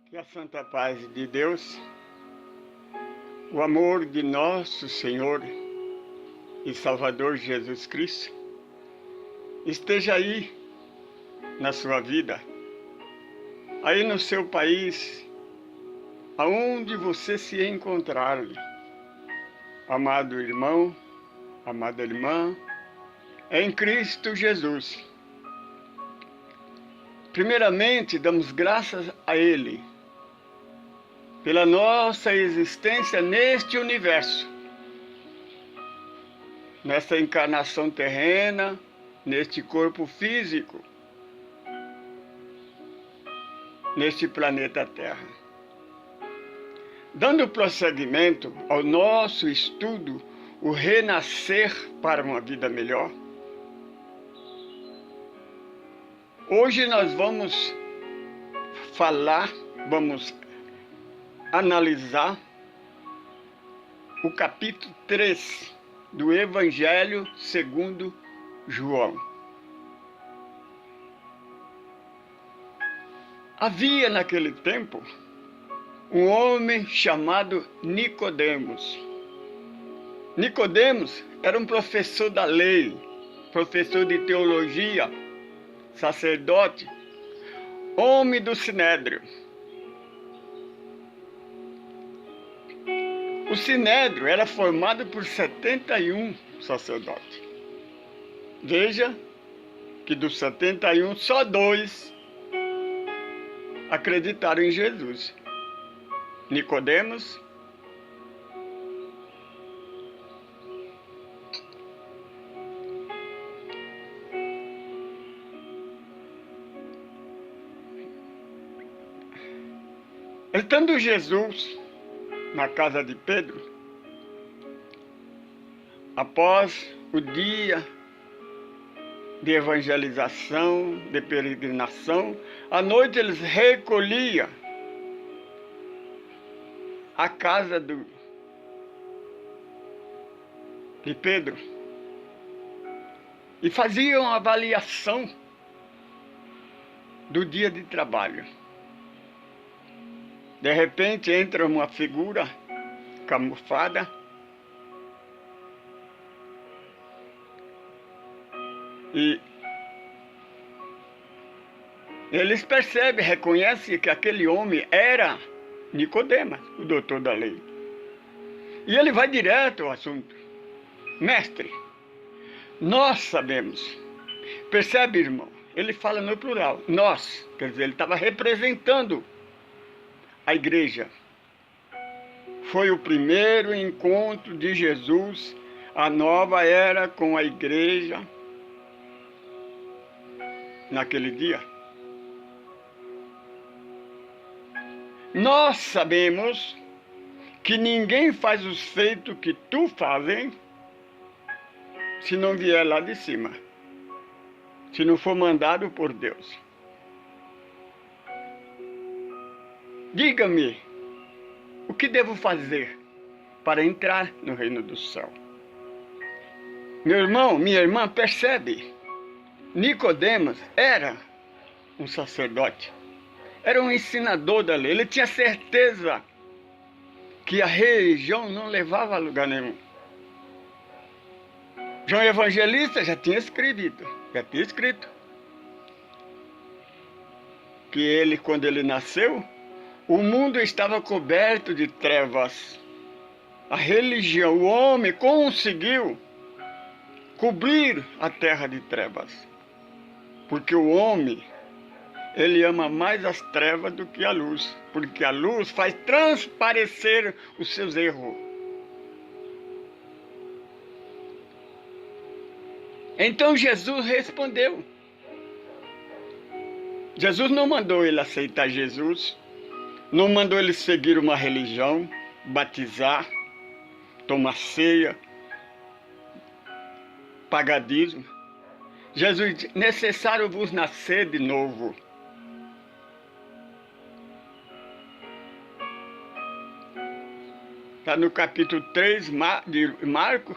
Que a santa paz de Deus, o amor de nosso Senhor e Salvador Jesus Cristo esteja aí na sua vida, aí no seu país, aonde você se encontrar, amado irmão, amada irmã, em Cristo Jesus. Primeiramente, damos graças a Ele pela nossa existência neste universo, nessa encarnação terrena, neste corpo físico, neste planeta Terra. Dando prosseguimento ao nosso estudo, o renascer para uma vida melhor, hoje nós vamos analisar o capítulo 3 do Evangelho segundo João. Havia naquele tempo um homem chamado Nicodemos. Nicodemos era um professor da lei, professor de teologia, sacerdote, homem do Sinédrio. O Sinédrio era formado por 71 sacerdotes. Veja que dos 71, só 2 acreditaram em Jesus. Nicodemos estando Jesus na casa de Pedro, após o dia de evangelização, de peregrinação, à noite eles recolhiam a casa de Pedro e faziam uma avaliação do dia de trabalho. De repente entra uma figura camuflada e eles percebem, reconhecem que aquele homem era Nicodemos, o doutor da lei. E ele vai direto ao assunto. Mestre, nós sabemos. Percebe, irmão? Ele fala no plural. Nós, quer dizer, ele estava representando a igreja. Foi o primeiro encontro de Jesus, a nova era com a igreja, naquele dia. Nós sabemos que ninguém faz os feitos que tu fazes se não vier lá de cima, se não for mandado por Deus. Diga-me, o que devo fazer para entrar no reino do céu? Meu irmão, minha irmã, percebe? Nicodemos era um sacerdote, era um ensinador da lei. Ele tinha certeza que a religião não levava a lugar nenhum. João Evangelista já tinha escrito que ele, quando ele nasceu, o mundo estava coberto de trevas. A religião, o homem conseguiu cobrir a terra de trevas. Porque o homem, ele ama mais as trevas do que a luz. Porque a luz faz transparecer os seus erros. Então Jesus respondeu. Jesus não mandou ele aceitar Jesus. Não mandou ele seguir uma religião, batizar, tomar ceia, pagadismo. Jesus disse, necessário vos nascer de novo. Está no capítulo 3 de Marcos.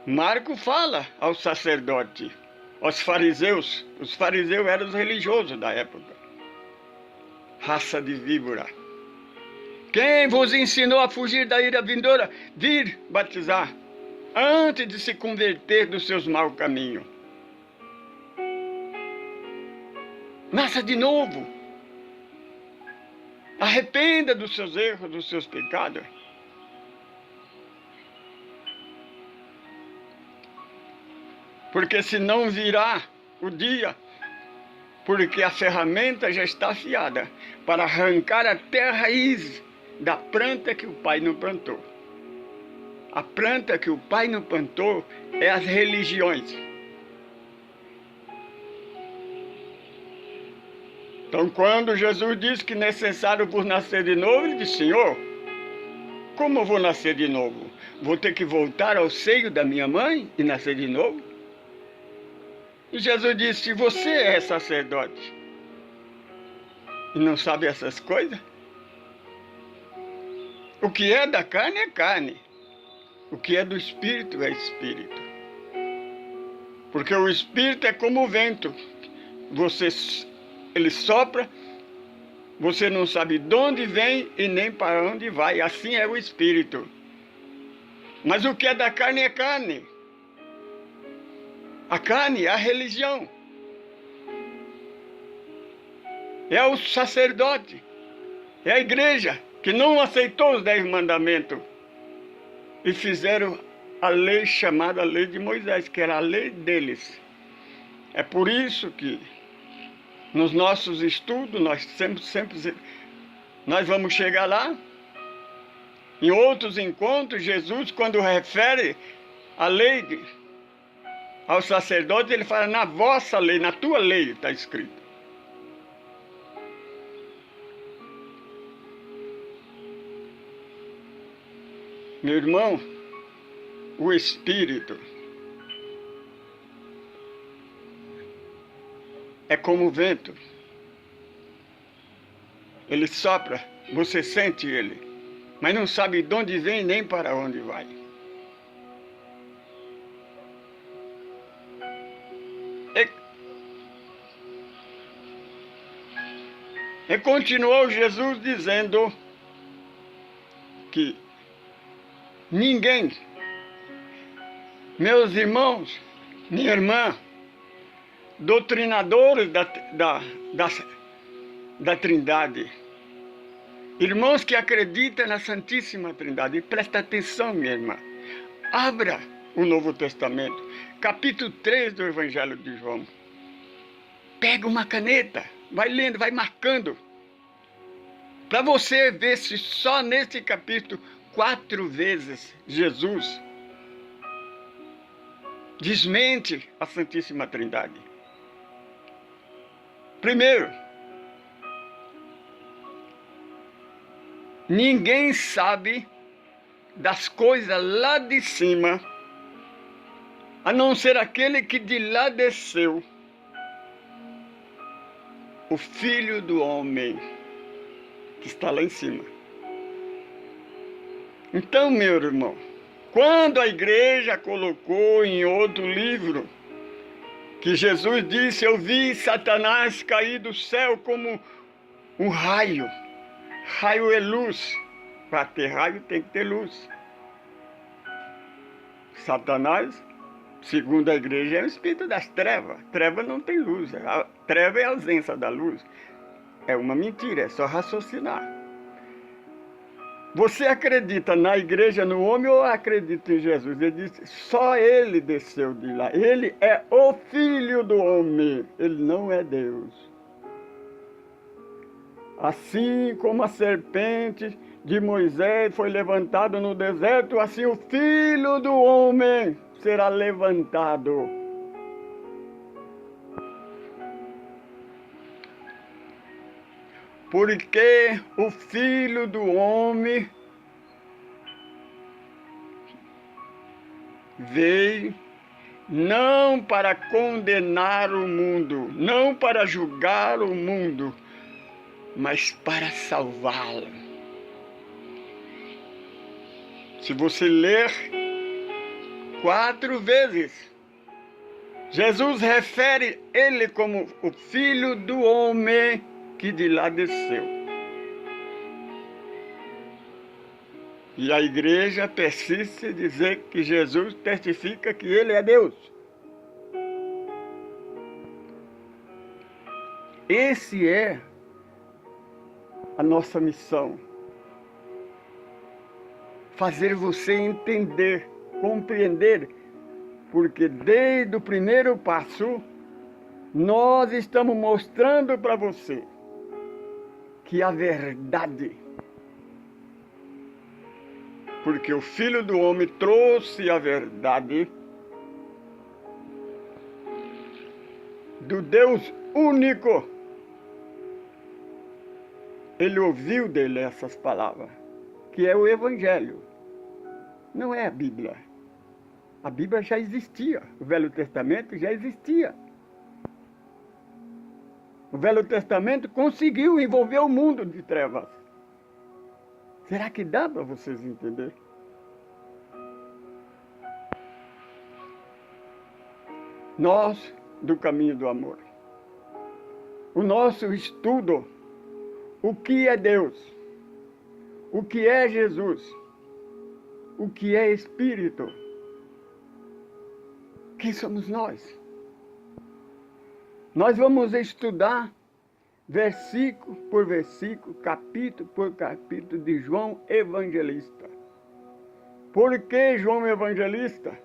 Marcos fala ao sacerdote, aos fariseus. Os fariseus eram os religiosos da época. raça de víbora. Quem vos ensinou a fugir da ira vindoura? Vir batizar, antes de se converter dos seus maus caminhos. Nasça de novo. Arrependa dos seus erros, dos seus pecados. Porque senão virá o dia, porque a ferramenta já está afiada para arrancar até a raiz da planta que o Pai não plantou. A planta que o Pai não plantou é as religiões. Então, quando Jesus disse que é necessário vos nascer de novo, ele disse: Senhor, como eu vou nascer de novo? Vou ter que voltar ao seio da minha mãe e nascer de novo? E Jesus disse: se você é sacerdote e não sabe essas coisas, o que é da carne é carne, o que é do Espírito é Espírito. Porque o Espírito é como o vento, ele sopra, você não sabe de onde vem e nem para onde vai, assim é o Espírito. Mas o que é da carne é carne. A carne é a religião, é o sacerdote, é a igreja que não aceitou os 10 mandamentos e fizeram a lei chamada lei de Moisés, que era a lei deles. É por isso que nos nossos estudos nós sempre nós vamos chegar lá. Em outros encontros, Jesus, quando refere a lei ao sacerdote, ele fala: na vossa lei, na tua lei está escrito. Meu irmão, o Espírito é como o vento. Ele sopra, você sente ele, mas não sabe de onde vem nem para onde vai. E continuou Jesus dizendo que ninguém, meus irmãos, minha irmã, doutrinadores da Trindade, irmãos que acreditam na Santíssima Trindade, presta atenção, minha irmã, abra o Novo Testamento, capítulo 3 do Evangelho de João, pega uma caneta, vai lendo, vai marcando, para você ver se só neste capítulo 4 vezes Jesus desmente a Santíssima Trindade. Primeiro, ninguém sabe das coisas lá de cima, a não ser aquele que de lá desceu, o Filho do Homem, que está lá em cima. Então, meu irmão, quando a igreja colocou em outro livro, que Jesus disse: eu vi Satanás cair do céu como um raio. Raio é luz. Para ter raio tem que ter luz. Satanás, segundo a igreja, é o espírito das trevas. Treva não tem luz. A treva é a ausência da luz. É uma mentira, é só raciocinar. Você acredita na igreja, no homem, ou acredita em Jesus? Ele disse: só ele desceu de lá. Ele é o Filho do Homem. Ele não é Deus. Assim como a serpente de Moisés foi levantada no deserto, assim o Filho do Homem será levantado. Porque o Filho do Homem veio não para condenar o mundo, não para julgar o mundo, mas para salvá-lo. Se você ler 4 vezes, Jesus refere ele como o Filho do Homem que de lá desceu. E a igreja persiste em dizer que Jesus testifica que ele é Deus. Esse é a nossa missão. Fazer você entender, compreender, porque desde o primeiro passo, nós estamos mostrando para você que a verdade, porque o Filho do Homem trouxe a verdade do Deus único. Ele ouviu dele essas palavras, que é o Evangelho, não é a Bíblia. A Bíblia já existia, o Velho Testamento já existia. O Velho Testamento conseguiu envolver o mundo de trevas. Será que dá para vocês entenderem? Nós, do caminho do amor, o nosso estudo, o que é Deus, o que é Jesus, o que é Espírito, quem somos nós? Nós vamos estudar versículo por versículo, capítulo por capítulo de João Evangelista. Por que João Evangelista?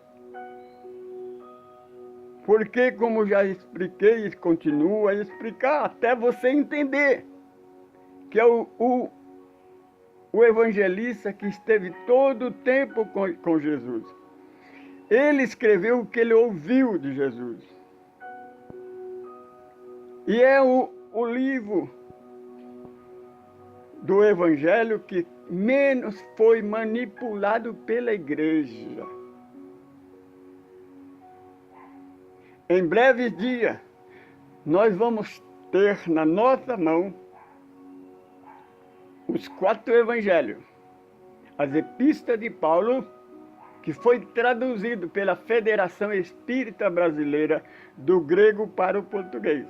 Porque, como já expliquei e continuo a explicar, até você entender que é o evangelista que esteve todo o tempo com Jesus. Ele escreveu o que ele ouviu de Jesus. E é o livro do Evangelho que menos foi manipulado pela igreja. Em breves dias, nós vamos ter na nossa mão os 4 evangelhos, as epístolas de Paulo, que foi traduzido pela Federação Espírita Brasileira do grego para o português.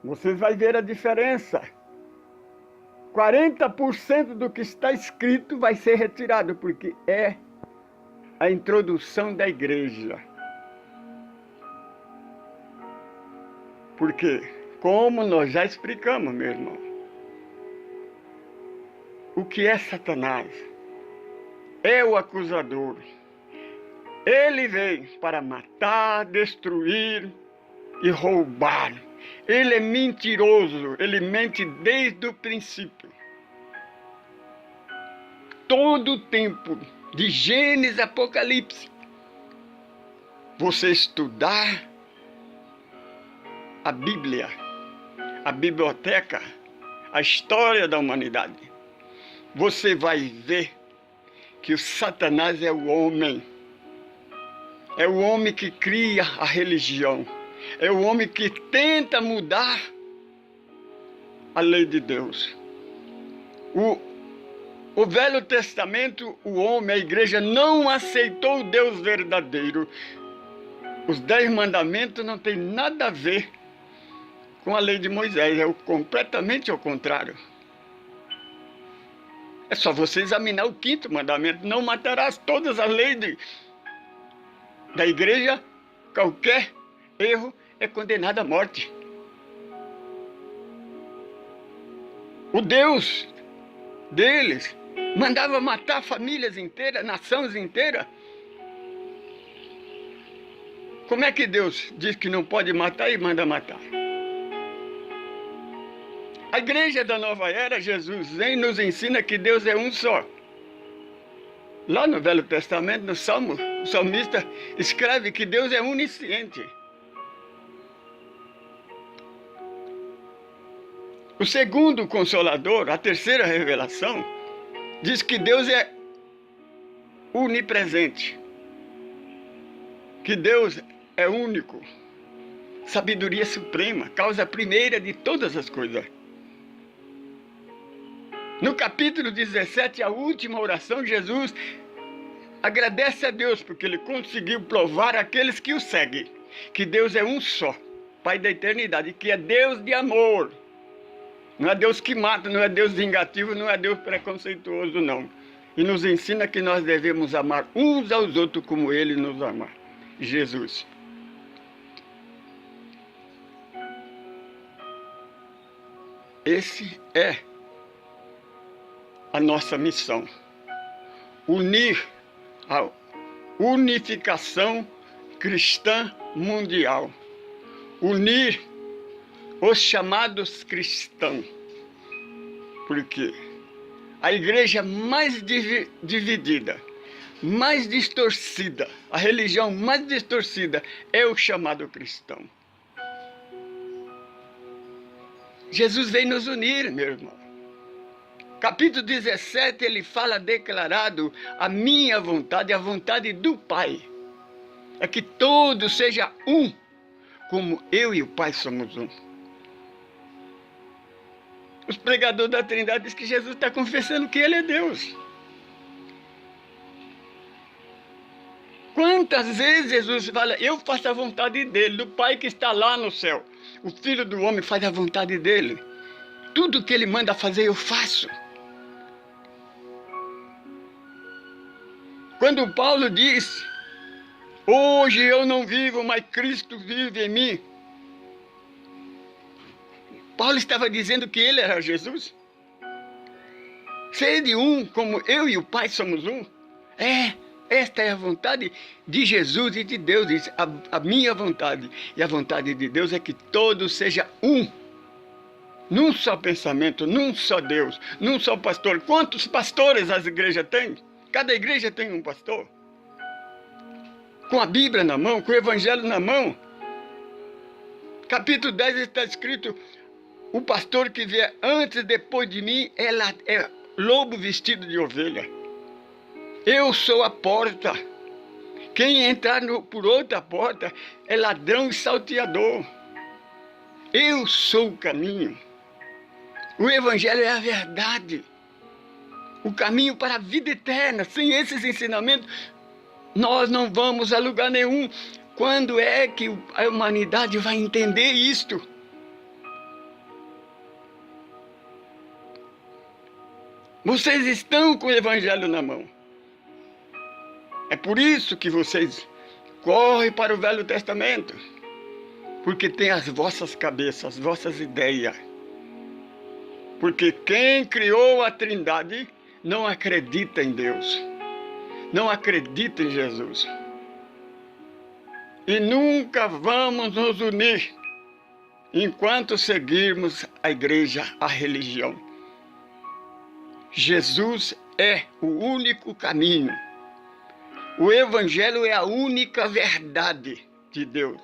Vocês vão ver a diferença. 40% do que está escrito vai ser retirado, porque é a introdução da igreja. Porque, como nós já explicamos, meu irmão, o que é Satanás? É o acusador. Ele veio para matar, destruir e roubar. Ele é mentiroso, ele mente desde o princípio. Todo o tempo, de Gênesis a Apocalipse, você estudar a Bíblia, a biblioteca, a história da humanidade, você vai ver que o Satanás é o homem. É o homem que cria a religião. É o homem que tenta mudar a lei de Deus. O Velho Testamento, o homem, a igreja não aceitou o Deus verdadeiro. Os 10 mandamentos não tem nada a ver com a lei de Moisés, é completamente ao contrário. É só você examinar o 5º mandamento, não matarás. Todas as leis da igreja, qualquer erro é condenado à morte. O Deus deles mandava matar famílias inteiras, nações inteiras. Como é que Deus diz que não pode matar e manda matar? A igreja da nova era, Jesus vem e nos ensina que Deus é um só. Lá no Velho Testamento, no Salmo, o salmista escreve que Deus é onisciente. O segundo Consolador, a terceira revelação, diz que Deus é onipresente. Que Deus é único. Sabedoria suprema, causa primeira de todas as coisas. No capítulo 17, a última oração, Jesus agradece a Deus porque ele conseguiu provar àqueles que o seguem que Deus é um só. Pai da eternidade, que é Deus de amor. Não é Deus que mata, não é Deus vingativo, não é Deus preconceituoso, não. E nos ensina que nós devemos amar uns aos outros como Ele nos ama. Jesus. Esse é a nossa missão. Unir a unificação cristã mundial. Unir os chamados cristãos. Porque a igreja mais dividida, mais distorcida, a religião mais distorcida é o chamado cristão. Jesus veio nos unir, meu irmão. Capítulo 17, ele fala declarado a minha vontade, a vontade do Pai. É que todos sejam um, como eu e o Pai somos um. Os pregadores da Trindade dizem que Jesus está confessando que Ele é Deus. Quantas vezes Jesus fala, eu faço a vontade dEle, do Pai que está lá no céu. O Filho do Homem faz a vontade dEle. Tudo que Ele manda fazer, eu faço. Quando Paulo diz, hoje eu não vivo, mas Cristo vive em mim. Paulo estava dizendo que ele era Jesus. Sede um, como eu e o Pai somos um. Esta é a vontade de Jesus e de Deus. Diz, a minha vontade e a vontade de Deus é que todos sejam um. Num só pensamento, num só Deus, num só pastor. Quantos pastores as igrejas têm? Cada igreja tem um pastor. Com a Bíblia na mão, com o Evangelho na mão. Capítulo 10 está escrito, o pastor que vier antes e depois de mim é lobo vestido de ovelha. Eu sou a porta. Quem entrar por outra porta é ladrão e salteador. Eu sou o caminho. O Evangelho é a verdade. O caminho para a vida eterna. Sem esses ensinamentos, nós não vamos a lugar nenhum. Quando é que a humanidade vai entender isto? Vocês estão com o Evangelho na mão. É por isso que vocês correm para o Velho Testamento. Porque tem as vossas cabeças, as vossas ideias. Porque quem criou a Trindade não acredita em Deus. Não acredita em Jesus. E nunca vamos nos unir enquanto seguirmos a igreja, a religião. Jesus é o único caminho. O Evangelho é a única verdade de Deus.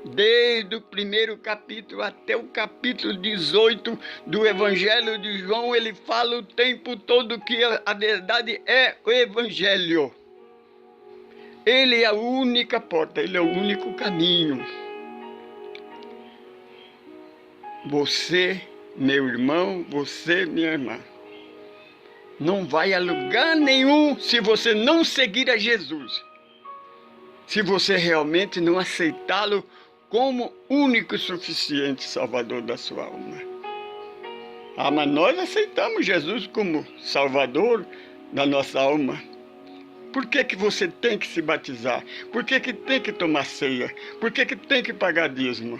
Desde o primeiro capítulo até o capítulo 18 do Evangelho de João, ele fala o tempo todo que a verdade é o Evangelho. Ele é a única porta, ele é o único caminho. Você, meu irmão, você, minha irmã, não vai a lugar nenhum se você não seguir a Jesus. Se você realmente não aceitá-lo como único e suficiente Salvador da sua alma. Mas nós aceitamos Jesus como Salvador da nossa alma. Por que que você tem que se batizar? Por que que tem que tomar ceia? Por que que tem que pagar dízimo?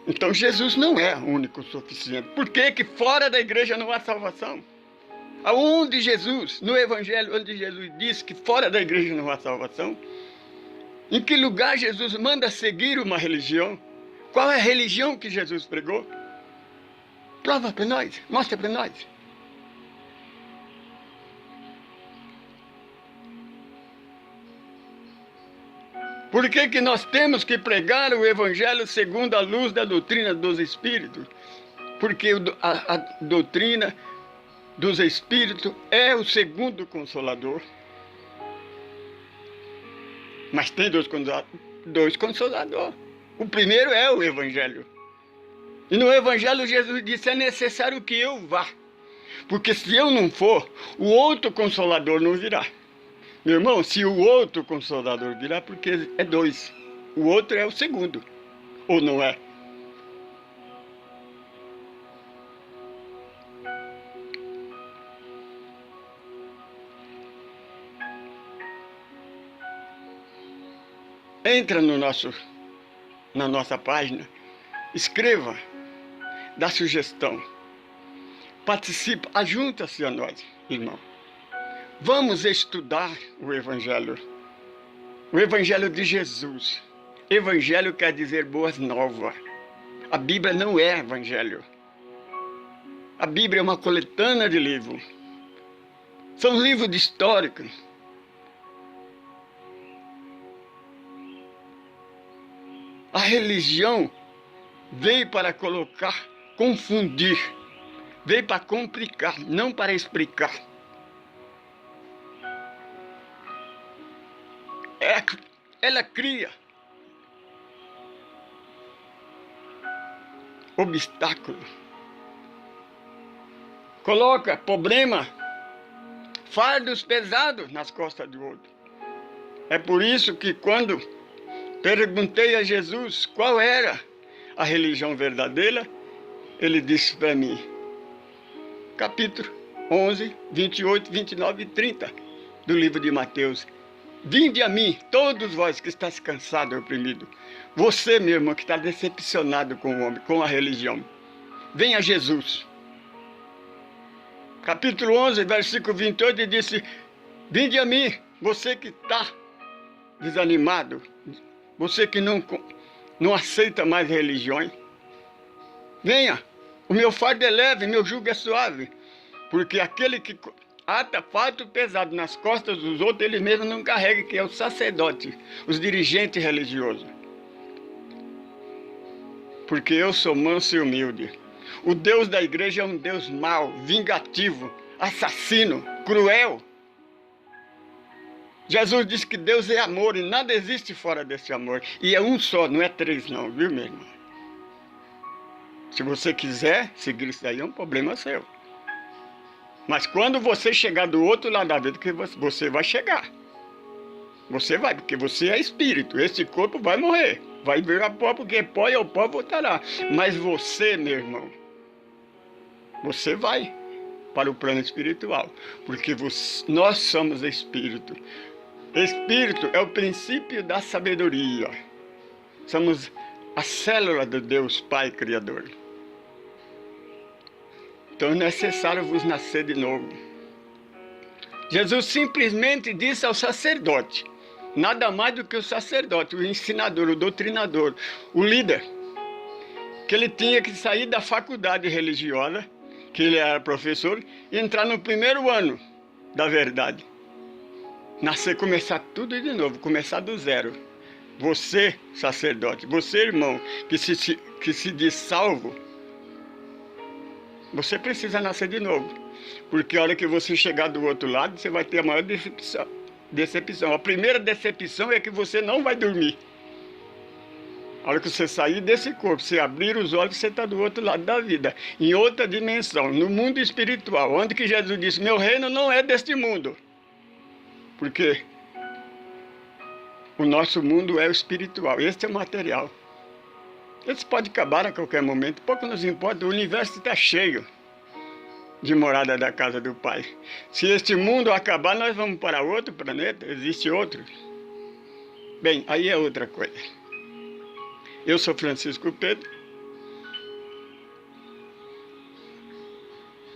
Então Jesus não é o único suficiente. Por que que fora da igreja não há salvação? Aonde Jesus, no Evangelho, onde Jesus diz que fora da igreja não há salvação? Em que lugar Jesus manda seguir uma religião? Qual é a religião que Jesus pregou? Prova para nós, mostra para nós. Por que que nós temos que pregar o Evangelho segundo a luz da doutrina dos Espíritos? Porque a doutrina dos Espíritos é o segundo Consolador. Mas tem dois consoladores. O primeiro é o Evangelho. E no Evangelho Jesus disse, é necessário que eu vá. Porque se eu não for, o outro Consolador não virá. Meu irmão, se o outro Consolador virá, porque é dois. o outro é o segundo. Ou não é? Entra na nossa página, escreva, dá sugestão, participe, ajunta-se a nós, irmão. Vamos estudar o Evangelho de Jesus. Evangelho quer dizer boas novas. A Bíblia não é Evangelho. A Bíblia é uma coletânea de livros. São livros de histórica. A religião veio para confundir, veio para complicar, não para explicar. Ela cria obstáculo, coloca problema, fardos pesados nas costas do outro. É por isso que quando perguntei a Jesus qual era a religião verdadeira, ele disse para mim, capítulo 11, 28, 29 e 30 do livro de Mateus: vinde a mim, todos vós que estáis cansados e oprimidos. Você, meu irmão, que está decepcionado com o homem, com a religião. Venha a Jesus. Capítulo 11, versículo 28, ele disse: vinde a mim, você que está desanimado, você que não aceita mais religiões. Venha, o meu fardo é leve, meu jugo é suave. Porque aquele que ata fardo pesado nas costas dos outros, ele mesmo não carrega, que é o sacerdote, os dirigentes religiosos. Porque eu sou manso e humilde. O Deus da igreja é um Deus mau, vingativo, assassino, cruel. Jesus disse que Deus é amor e nada existe fora desse amor. E é um só, não é três não, viu, meu irmão? Se você quiser seguir isso aí, é um problema seu. Mas quando você chegar do outro lado da vida, que você vai chegar. Você vai, porque você é espírito. Esse corpo vai morrer. Vai virar pó, porque pó e o pó voltará. Mas você, meu irmão, você vai para o plano espiritual. Porque nós somos espírito. Espírito é o princípio da sabedoria. Somos a célula do Deus Pai Criador. Então é necessário vos nascer de novo. Jesus simplesmente disse ao sacerdote, nada mais do que o sacerdote, o ensinador, o doutrinador, o líder, que ele tinha que sair da faculdade religiosa, que ele era professor, e entrar no primeiro ano da verdade. Nascer, começar tudo de novo, começar do zero. Você, sacerdote, você, irmão, que se diz salvo, você precisa nascer de novo. Porque a hora que você chegar do outro lado, você vai ter a maior decepção. A primeira decepção é que você não vai dormir. A hora que você sair desse corpo, você abrir os olhos, você está do outro lado da vida. Em outra dimensão, no mundo espiritual. Onde que Jesus disse, meu reino não é deste mundo. Porque o nosso mundo é o espiritual, este é o material. Esse pode acabar a qualquer momento, pouco nos importa, o universo está cheio de morada da casa do Pai. Se este mundo acabar, nós vamos para outro planeta, existe outro. Bem, aí é outra coisa. Eu sou Francisco Pedro,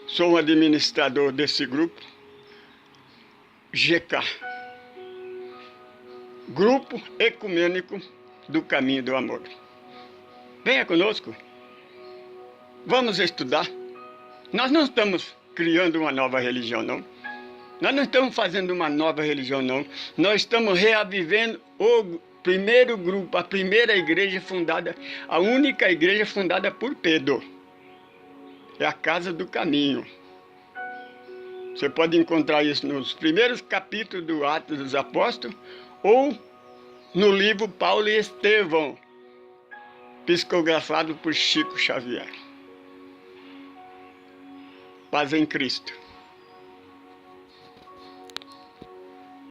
sou um administrador desse grupo, GK, Grupo Ecumênico do Caminho do Amor. Venha conosco, vamos estudar. Nós não estamos criando uma nova religião, não. Nós não estamos fazendo uma nova religião, não. Nós estamos reavivendo o primeiro grupo, a primeira igreja fundada, a única igreja fundada por Pedro. É a Casa do Caminho. Você pode encontrar isso nos primeiros capítulos do Atos dos Apóstolos ou no livro Paulo e Estevão, psicografado por Chico Xavier. Paz em Cristo.